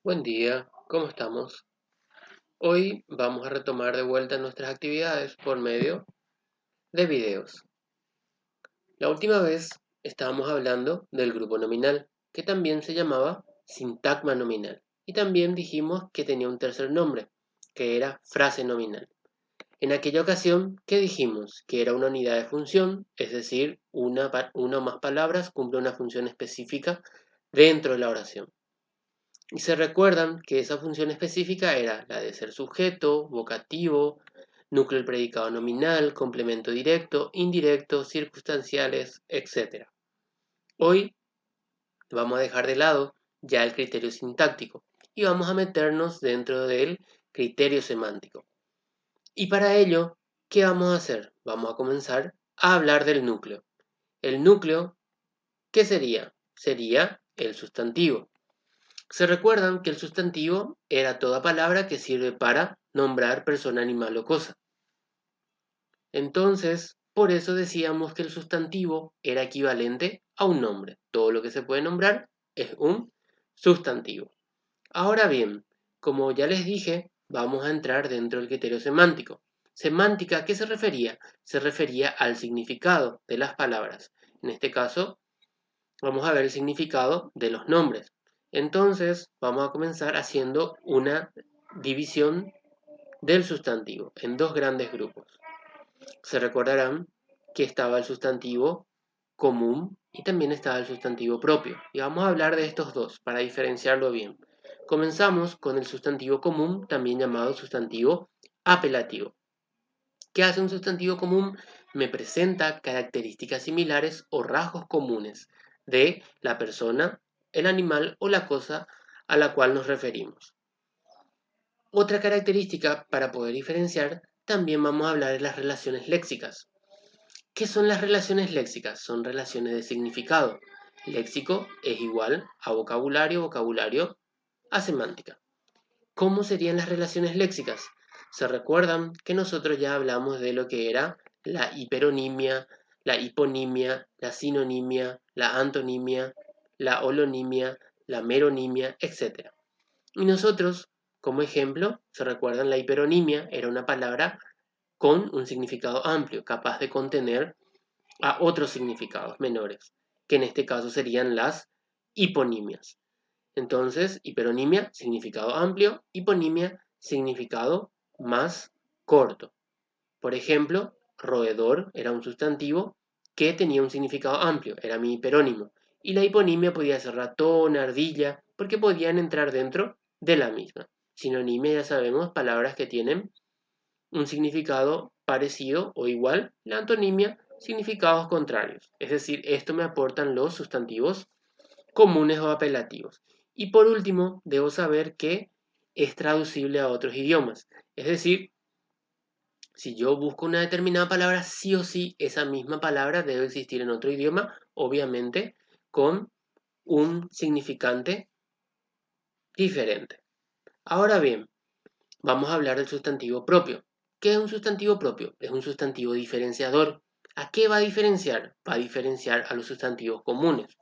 Buen día, ¿cómo estamos? Hoy vamos a retomar de vuelta nuestras actividades por medio de videos. La última vez estábamos hablando del grupo nominal, que también se llamaba sintagma nominal, y también dijimos que tenía un tercer nombre, que era frase nominal. En aquella ocasión, ¿qué dijimos? Que era una unidad de función, es decir, una o más palabras cumple una función específica dentro de la oración. Y se recuerdan que esa función específica era la de ser sujeto, vocativo, núcleo del predicado nominal, complemento directo, indirecto, circunstanciales, etc. Hoy vamos a dejar de lado ya el criterio sintáctico y vamos a meternos dentro del criterio semántico. Y para ello, ¿qué vamos a hacer? Vamos a comenzar a hablar del núcleo. El núcleo, ¿qué sería? Sería el sustantivo. Se recuerdan que el sustantivo era toda palabra que sirve para nombrar persona, animal o cosa. Entonces, por eso decíamos que el sustantivo era equivalente a un nombre. Todo lo que se puede nombrar es un sustantivo. Ahora bien, como ya les dije, vamos a entrar dentro del criterio semántico. Semántica, ¿a qué se refería? Se refería al significado de las palabras. En este caso, vamos a ver el significado de los nombres. Entonces, vamos a comenzar haciendo una división del sustantivo en dos grandes grupos. Se recordarán que estaba el sustantivo común y también estaba el sustantivo propio. Y vamos a hablar de estos dos para diferenciarlo bien. Comenzamos con el sustantivo común, también llamado sustantivo apelativo. ¿Qué hace un sustantivo común? Me presenta características similares o rasgos comunes de la persona, el animal o la cosa a la cual nos referimos. Otra característica para poder diferenciar, también vamos a hablar de las relaciones léxicas. ¿Qué son las relaciones léxicas? Son relaciones de significado. Léxico es igual a vocabulario, vocabulario a semántica. ¿Cómo serían las relaciones léxicas? Se recuerdan que nosotros ya hablamos de lo que era la hiperonimia, la hiponimia, la sinonimia, la antonimia, la holonimia, la meronimia, etc. Y nosotros, como ejemplo, se recuerdan la hiperonimia era una palabra con un significado amplio, capaz de contener a otros significados menores, que en este caso serían las hiponimias. Entonces, hiperonimia, significado amplio, hiponimia, significado más corto. Por ejemplo, roedor era un sustantivo que tenía un significado amplio, era mi hiperónimo. Y la hiponimia podía ser ratón, ardilla, porque podían entrar dentro de la misma. Sinonimia, ya sabemos, palabras que tienen un significado parecido o igual. La antonimia, significados contrarios. Es decir, esto me aportan los sustantivos comunes o apelativos. Y por último, debo saber que es traducible a otros idiomas. Es decir, si yo busco una determinada palabra, sí o sí esa misma palabra debe existir en otro idioma, obviamente con un significante diferente. Ahora bien, vamos a hablar del sustantivo propio. ¿Qué es un sustantivo propio? Es un sustantivo diferenciador. ¿A qué va a diferenciar? Va a diferenciar a los sustantivos comunes.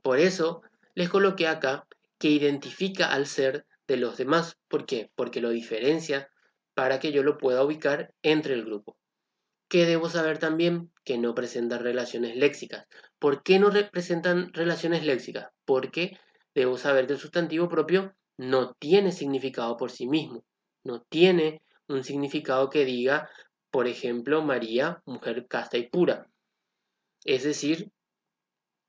Por eso les coloqué acá que identifica al ser de los demás. ¿Por qué? Porque lo diferencia para que yo lo pueda ubicar entre el grupo. ¿Qué debo saber también? Que no presenta relaciones léxicas. ¿Por qué no representan relaciones léxicas? Porque debo saber que el sustantivo propio no tiene significado por sí mismo. No tiene un significado que diga, por ejemplo, María, mujer casta y pura. Es decir,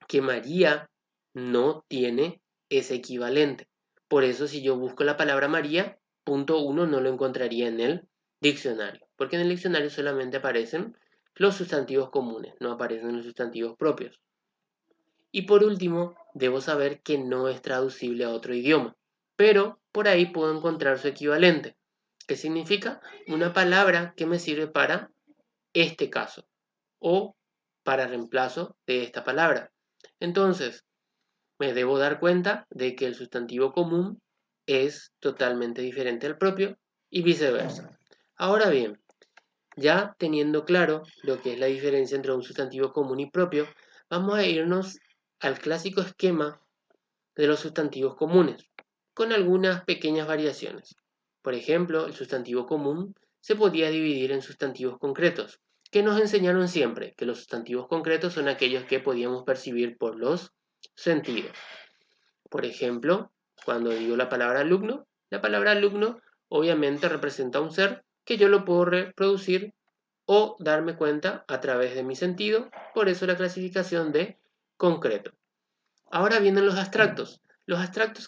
que María no tiene ese equivalente. Por eso si yo busco la palabra María, punto uno no lo encontraría en el diccionario, porque en el diccionario solamente aparecen los sustantivos comunes, no aparecen los sustantivos propios. Y por último, debo saber que no es traducible a otro idioma, pero por ahí puedo encontrar su equivalente, que significa una palabra que me sirve para este caso o para reemplazo de esta palabra. Entonces, me debo dar cuenta de que el sustantivo común es totalmente diferente al propio y viceversa. Ahora bien, ya teniendo claro lo que es la diferencia entre un sustantivo común y propio, vamos a irnos al clásico esquema de los sustantivos comunes. con algunas pequeñas variaciones. Por ejemplo, el sustantivo común se podía dividir en sustantivos concretos, que nos enseñaron siempre que los sustantivos concretos son aquellos que podíamos percibir por los sentidos. Por ejemplo, cuando digo la palabra alumno obviamente representa un ser que yo lo puedo reproducir o darme cuenta a través de mi sentido, por eso la clasificación de concreto. Ahora vienen los abstractos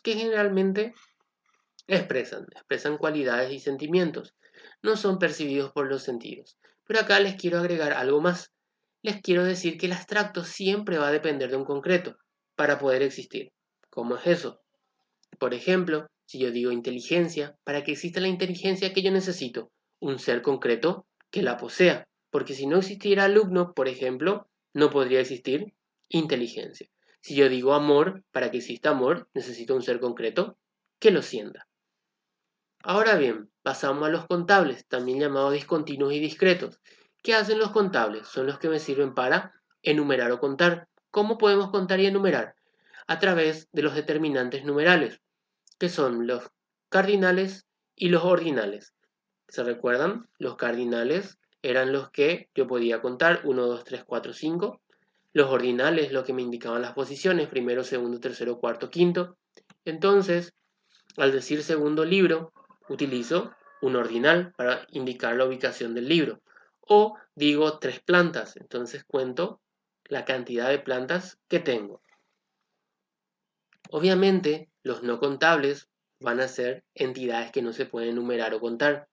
que generalmente expresan cualidades y sentimientos, no son percibidos por los sentidos. Pero acá les quiero agregar algo más. Les quiero decir que el abstracto siempre va a depender de un concreto para poder existir. ¿Cómo es eso? Por ejemplo, si yo digo inteligencia, para que exista la inteligencia que yo necesito, un ser concreto que la posea. Porque si no existiera alumno, por ejemplo, no podría existir inteligencia. Si yo digo amor, para que exista amor, necesito un ser concreto que lo sienta. Ahora bien, pasamos a los contables, también llamados discontinuos y discretos. ¿Qué hacen los contables? Son los que me sirven para enumerar o contar. ¿Cómo podemos contar y enumerar? A través de los determinantes numerales, que son los cardinales y los ordinales. ¿Se recuerdan? Los cardinales eran los que yo podía contar, 1, 2, 3, 4, 5. Los ordinales, lo que me indicaban las posiciones, primero, segundo, tercero, cuarto, quinto. Entonces, al decir segundo libro, utilizo un ordinal para indicar la ubicación del libro. O digo 3 plantas, entonces cuento la cantidad de plantas que tengo. Obviamente, los no contables van a ser entidades que no se pueden enumerar o contar.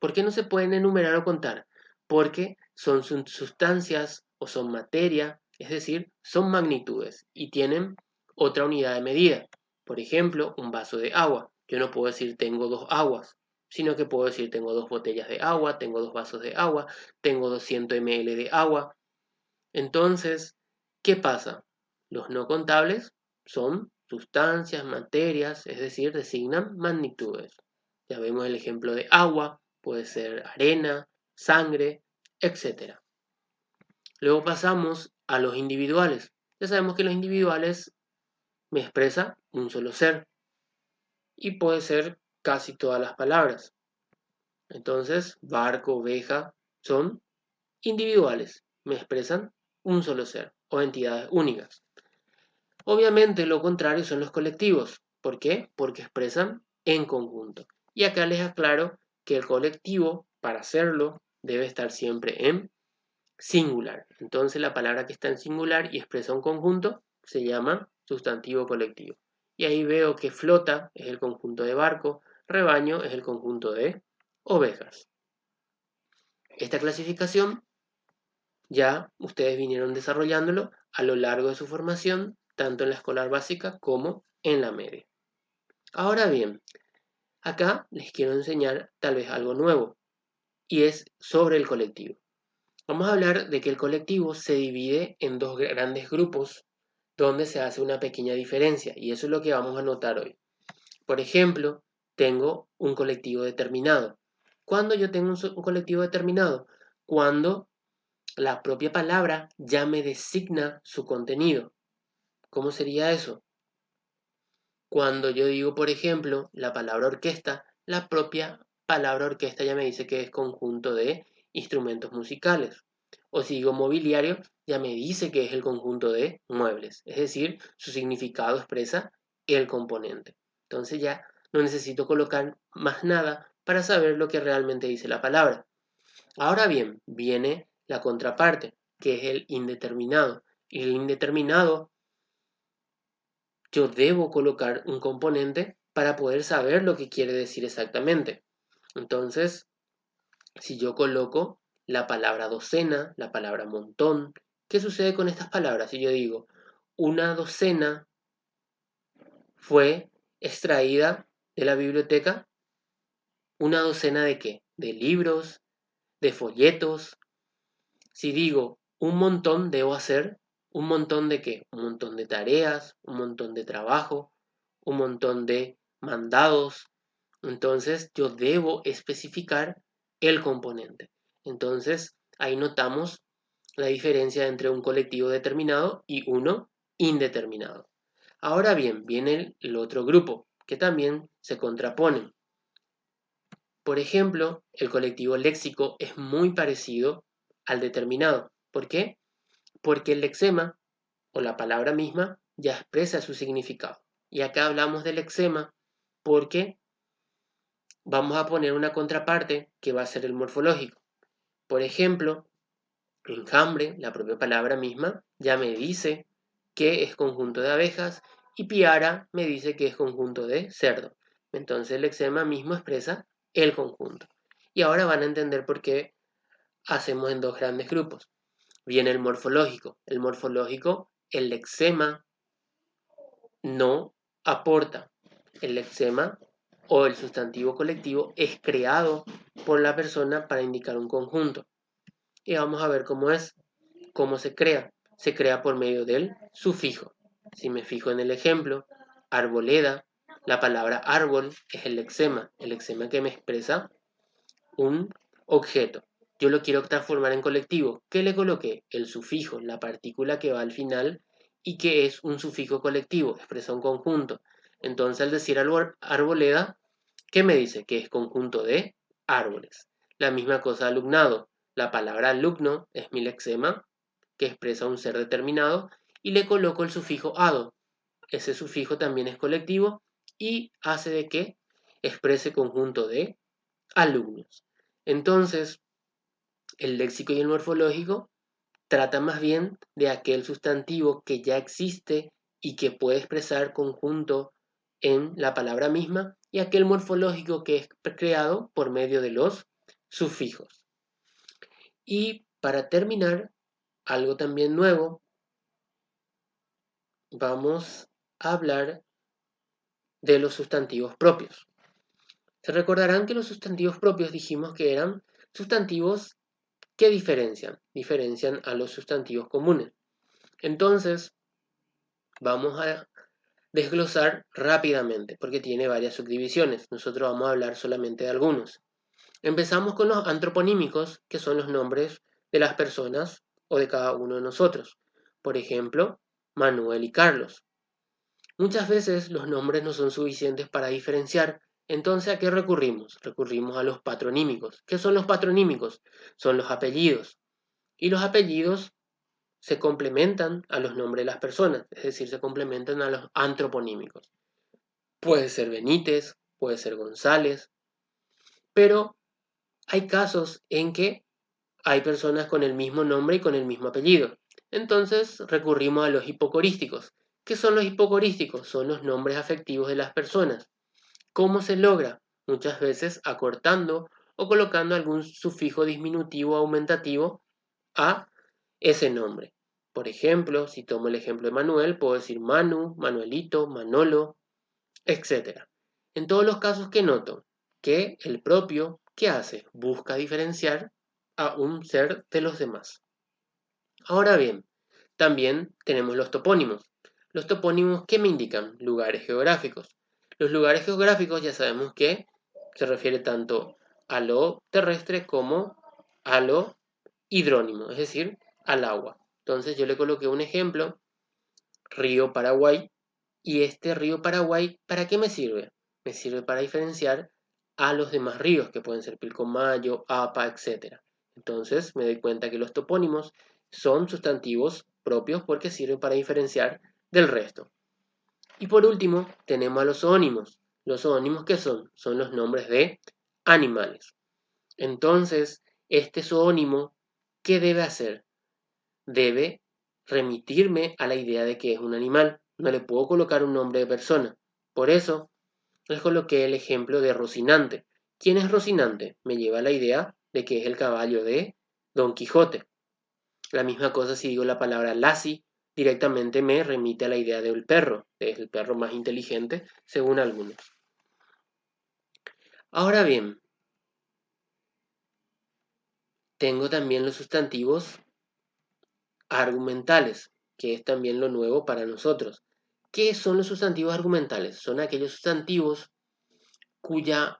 ¿Por qué no se pueden enumerar o contar? Porque son sustancias o son materia, es decir, son magnitudes y tienen otra unidad de medida. Por ejemplo, un vaso de agua. Yo no puedo decir tengo 2 aguas, sino que puedo decir tengo 2 botellas de agua, tengo 2 vasos de agua, tengo 200 ml de agua. Entonces, ¿qué pasa? Los no contables son sustancias, materias, es decir, designan magnitudes. Ya vemos el ejemplo de agua, puede ser arena, sangre, etc. Luego pasamos a los individuales. Ya sabemos que los individuales me expresa un solo ser y puede ser casi todas las palabras. Entonces, barco, oveja son individuales, me expresan un solo ser o entidades únicas. Obviamente lo contrario son los colectivos. ¿Por qué? Porque expresan en conjunto. Y acá les aclaro que el colectivo, para hacerlo, debe estar siempre en singular. Entonces la palabra que está en singular y expresa un conjunto se llama sustantivo colectivo. Y ahí veo que flota es el conjunto de barco, rebaño es el conjunto de ovejas. Esta clasificación ya ustedes vinieron desarrollándolo a lo largo de su formación, tanto en la escolar básica como en la media. Ahora bien, acá les quiero enseñar tal vez algo nuevo, y es sobre el colectivo. Vamos a hablar de que el colectivo se divide en dos grandes grupos donde se hace una pequeña diferencia, y eso es lo que vamos a notar hoy. Por ejemplo, tengo un colectivo determinado. ¿Cuándo yo tengo un colectivo determinado? Cuando la propia palabra ya me designa su contenido. ¿Cómo sería eso? Cuando yo digo, por ejemplo, la palabra orquesta, la propia palabra orquesta ya me dice que es conjunto de instrumentos musicales. O si digo mobiliario, ya me dice que es el conjunto de muebles. Es decir, su significado expresa el componente. Entonces ya no necesito colocar más nada para saber lo que realmente dice la palabra. Ahora bien, viene la contraparte, que es el indeterminado. Y el indeterminado, yo debo colocar un componente para poder saber lo que quiere decir exactamente. Entonces, si yo coloco la palabra docena, la palabra montón, ¿qué sucede con estas palabras? Si yo digo, una docena fue extraída de la biblioteca, ¿una docena de qué? De libros, de folletos. Si digo un montón, debo hacer un montón de qué? Un montón de tareas, un montón de trabajo, un montón de mandados. Entonces yo debo especificar el componente. Entonces ahí notamos la diferencia entre un colectivo determinado y uno indeterminado. Ahora bien, viene el otro grupo, que también se contraponen. Por ejemplo, el colectivo léxico es muy parecido al determinado. ¿Por qué? Porque el lexema o la palabra misma ya expresa su significado. Y acá hablamos del lexema porque vamos a poner una contraparte que va a ser el morfológico. Por ejemplo, enjambre, la propia palabra misma, ya me dice que es conjunto de abejas y piara me dice que es conjunto de cerdo. Entonces el lexema mismo expresa el conjunto. Y ahora van a entender por qué hacemos en dos grandes grupos. Viene el morfológico. El morfológico, el lexema no aporta. El lexema o el sustantivo colectivo es creado por la persona para indicar un conjunto. Y vamos a ver cómo es, cómo se crea. Se crea por medio del sufijo. Si me fijo en el ejemplo, arboleda, la palabra árbol es el lexema que me expresa un objeto. Yo lo quiero transformar en colectivo. ¿Qué le coloqué? El sufijo, la partícula que va al final y que es un sufijo colectivo, expresa un conjunto. Entonces, al decir arboleda, ¿qué me dice? Que es conjunto de árboles. La misma cosa alumnado. La palabra alumno es mi lexema, que expresa un ser determinado, y le coloco el sufijo ado. Ese sufijo también es colectivo y hace de que exprese conjunto de alumnos. Entonces, el léxico y el morfológico tratan más bien de aquel sustantivo que ya existe y que puede expresar conjunto en la palabra misma, y aquel morfológico que es creado por medio de los sufijos. Y para terminar, algo también nuevo, vamos a hablar de los sustantivos propios. Se recordarán que los sustantivos propios dijimos que eran sustantivos que diferencian a los sustantivos comunes. Entonces, vamos a desglosar rápidamente, porque tiene varias subdivisiones. Nosotros vamos a hablar solamente de algunos. Empezamos con los antroponímicos, que son los nombres de las personas o de cada uno de nosotros. Por ejemplo, Manuel y Carlos. Muchas veces los nombres no son suficientes para diferenciar. Entonces, ¿a qué recurrimos? Recurrimos a los patronímicos. ¿Qué son los patronímicos? Son los apellidos. Y los apellidos se complementan a los nombres de las personas, es decir, se complementan a los antroponímicos. Puede ser Benítez, puede ser González, pero hay casos en que hay personas con el mismo nombre y con el mismo apellido. Entonces recurrimos a los hipocorísticos. ¿Qué son los hipocorísticos? Son los nombres afectivos de las personas. ¿Cómo se logra? Muchas veces acortando o colocando algún sufijo disminutivo o aumentativo a ese nombre. Por ejemplo, si tomo el ejemplo de Manuel, puedo decir Manu, Manuelito, Manolo, etc. En todos los casos que noto que el propio, ¿qué hace? Busca diferenciar a un ser de los demás. Ahora bien, también tenemos los topónimos. Los topónimos, ¿qué me indican? Lugares geográficos. Los lugares geográficos ya sabemos que se refiere tanto a lo terrestre como a lo hidrónimo, es decir, al agua. Entonces yo le coloqué un ejemplo, río Paraguay, y este río Paraguay, ¿para qué me sirve? Me sirve para diferenciar a los demás ríos, que pueden ser Pilcomayo, Apa, etc. Entonces me doy cuenta que los topónimos son sustantivos propios porque sirven para diferenciar del resto. Y por último, tenemos a los zoónimos. ¿Los zoónimos qué son? Son los nombres de animales. Entonces, este zoónimo, ¿qué debe hacer? Debe remitirme a la idea de que es un animal. No le puedo colocar un nombre de persona. Por eso, les coloqué el ejemplo de Rocinante. ¿Quién es Rocinante? Me lleva a la idea de que es el caballo de Don Quijote. La misma cosa si digo la palabra Lassie, directamente me remite a la idea del perro, que es el perro más inteligente, según algunos. Ahora bien, tengo también los sustantivos argumentales, que es también lo nuevo para nosotros. ¿Qué son los sustantivos argumentales? Son aquellos sustantivos cuya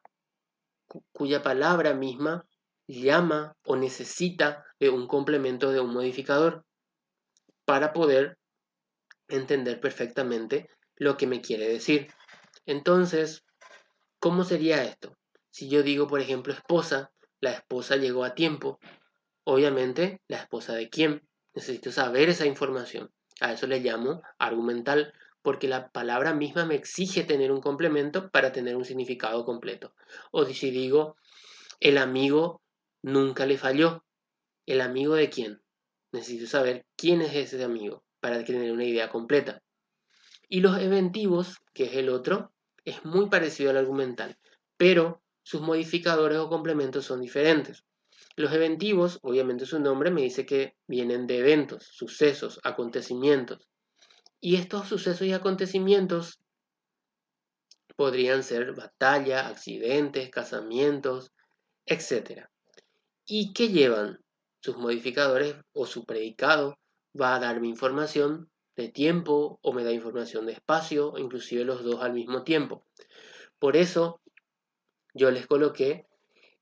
palabra misma llama o necesita de un complemento de un modificador para poder entender perfectamente lo que me quiere decir. Entonces, ¿cómo sería esto? Si yo digo, por ejemplo, esposa, la esposa llegó a tiempo. Obviamente, ¿la esposa de quién? Necesito saber esa información. A eso le llamo argumental, porque la palabra misma me exige tener un complemento para tener un significado completo. O si digo, el amigo nunca le falló. ¿El amigo de quién? Necesito saber quién es ese amigo para tener una idea completa. Y los eventivos, que es el otro, es muy parecido al argumental, pero sus modificadores o complementos son diferentes. Los eventivos, obviamente su nombre me dice que vienen de eventos, sucesos, acontecimientos. Y estos sucesos y acontecimientos podrían ser batalla, accidentes, casamientos, etc. ¿Y qué llevan? Sus modificadores o su predicado va a darme información de tiempo o me da información de espacio, o inclusive los dos al mismo tiempo. Por eso yo les coloqué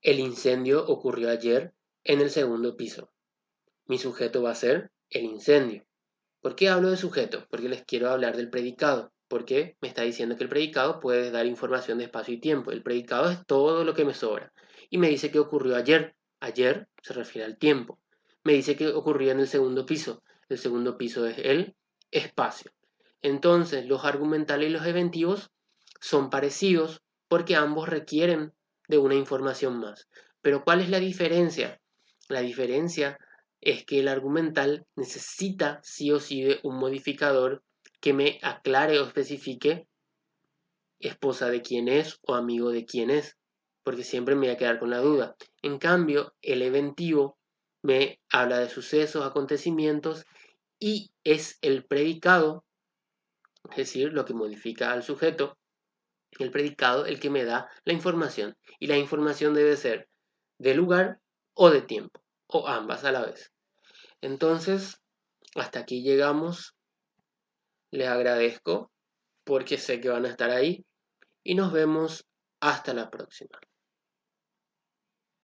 el incendio ocurrió ayer en el segundo piso. Mi sujeto va a ser el incendio. ¿Por qué hablo de sujeto? Porque les quiero hablar del predicado. Porque me está diciendo que el predicado puede dar información de espacio y tiempo. El predicado es todo lo que me sobra. Y me dice que ocurrió ayer. Ayer se refiere al tiempo. Me dice que ocurrió en el segundo piso. El segundo piso es el espacio. Entonces, los argumentales y los eventivos son parecidos porque ambos requieren de una información más. Pero ¿cuál es la diferencia? La diferencia es que el argumental necesita sí o sí de un modificador que me aclare o especifique esposa de quién es o amigo de quién es, porque siempre me voy a quedar con la duda. En cambio, el eventivo me habla de sucesos, acontecimientos y es el predicado, es decir, lo que modifica al sujeto, el predicado el que me da la información. Y la información debe ser de lugar o de tiempo, o ambas a la vez. Entonces, hasta aquí llegamos. Les agradezco porque sé que van a estar ahí y nos vemos hasta la próxima.